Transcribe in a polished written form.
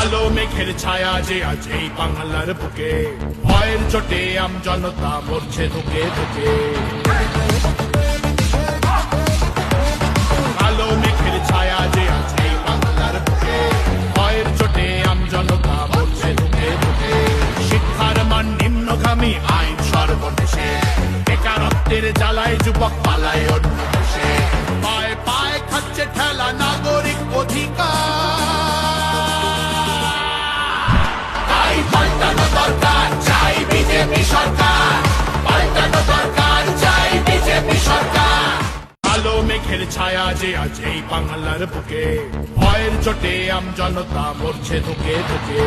কালো মেঘের ছায়া যে আজ এই বাংলার বুকে, ভয়ের চোটে আম জনতা মরছে ধুকে ধুকে। কালো মেঘের ছায়া যে আজ এই বাংলার বুকে, ভয়ের চোটে আম জনতা মরছে ধুকে ধুকে। শিক্ষার মান নিম্নগামী, আইন সর্বদেশে, বেকারত্বের জ্বালায় যুবক পালায় অন্য দেশে। পায়ে পায়ে খাচ্ছে ঠেলা নাগরিক অধিকার, তাই পাল্টানো দরকার, চাই বিজেপি সরকার। পাল্টানো দরকার, চাই বিজেপি সরকার। কালো মেঘের ছায়া যে আজ এই বাংলার বুকে, ভয়ের চোটে আম জনতা মরছে ধুকে ধুকে।